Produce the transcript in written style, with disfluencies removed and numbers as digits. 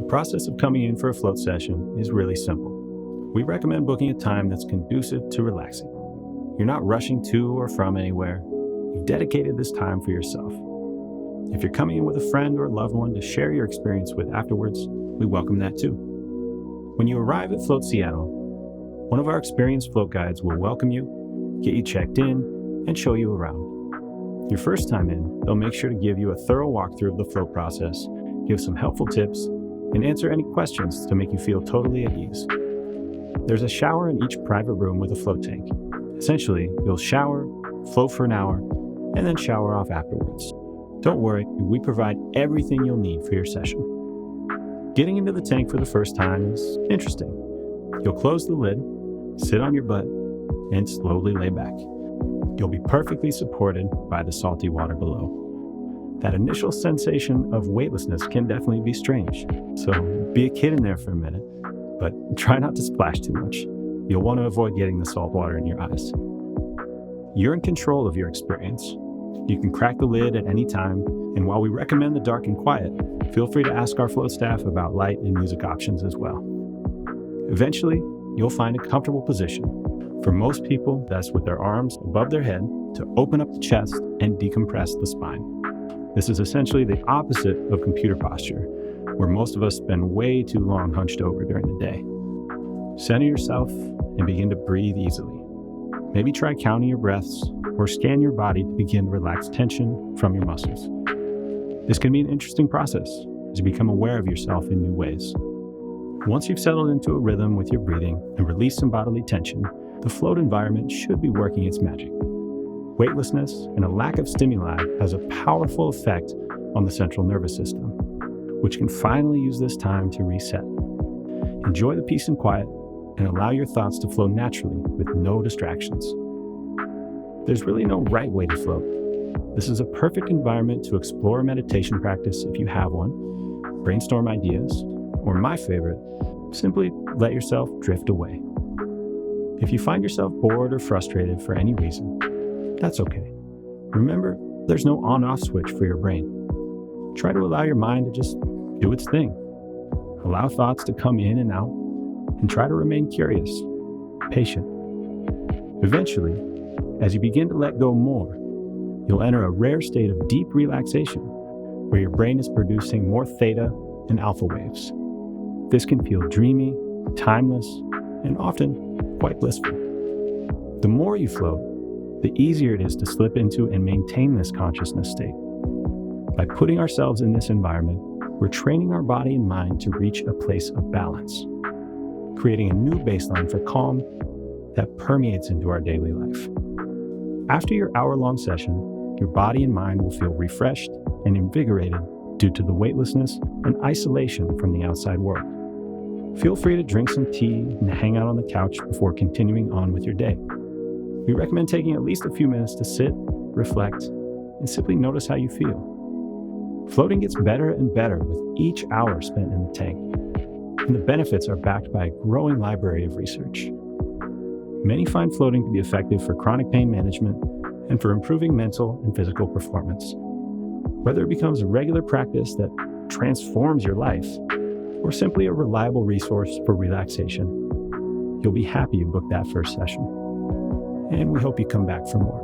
The process of coming in for a float session is really simple. We recommend booking a time that's conducive to relaxing. You're not rushing to or from anywhere. You've dedicated this time for yourself. If you're coming in with a friend or loved one to share your experience with afterwards, we welcome that too. When you arrive at Float Seattle, one of our experienced float guides will welcome you, get you checked in, and show you around. Your first time in, they'll make sure to give you a thorough walkthrough of the float process, give some helpful tips, and answer any questions to make you feel totally at ease. There's a shower in each private room with a float tank. Essentially, you'll shower, float for an hour, and then shower off afterwards. Don't worry, we provide everything you'll need for your session. Getting into the tank for the first time is interesting. You'll close the lid, sit on your butt, and slowly lay back. You'll be perfectly supported by the salty water below. That initial sensation of weightlessness can definitely be strange, so be a kid in there for a minute, but try not to splash too much. You'll want to avoid getting the salt water in your eyes. You're in control of your experience. You can crack the lid at any time, and while we recommend the dark and quiet, feel free to ask our float staff about light and music options as well. Eventually, you'll find a comfortable position. For most people, that's with their arms above their head to open up the chest and decompress the spine. This is essentially the opposite of computer posture, where most of us spend way too long hunched over during the day. Center yourself and begin to breathe easily. Maybe try counting your breaths or scan your body to begin to relax tension from your muscles. This can be an interesting process as you become aware of yourself in new ways. Once you've settled into a rhythm with your breathing and released some bodily tension, the float environment should be working its magic. Weightlessness and a lack of stimuli has a powerful effect on the central nervous system, which can finally use this time to reset. Enjoy the peace and quiet and allow your thoughts to flow naturally with no distractions. There's really no right way to float. This is a perfect environment to explore a meditation practice if you have one, brainstorm ideas, or my favorite, simply let yourself drift away. If you find yourself bored or frustrated for any reason, that's okay. Remember, there's no on-off switch for your brain. Try to allow your mind to just do its thing. Allow thoughts to come in and out, and try to remain curious, patient. Eventually, as you begin to let go more, you'll enter a rare state of deep relaxation where your brain is producing more theta and alpha waves. This can feel dreamy, timeless, and often quite blissful. The more you float, the easier it is to slip into and maintain this consciousness state. By putting ourselves in this environment, we're training our body and mind to reach a place of balance, creating a new baseline for calm that permeates into our daily life. After your hour-long session, your body and mind will feel refreshed and invigorated due to the weightlessness and isolation from the outside world. Feel free to drink some tea and hang out on the couch before continuing on with your day. We recommend taking at least a few minutes to sit, reflect, and simply notice how you feel. Floating gets better and better with each hour spent in the tank, and the benefits are backed by a growing library of research. Many find floating to be effective for chronic pain management and for improving mental and physical performance. Whether it becomes a regular practice that transforms your life, or simply a reliable resource for relaxation, you'll be happy you booked that first session. And we hope you come back for more.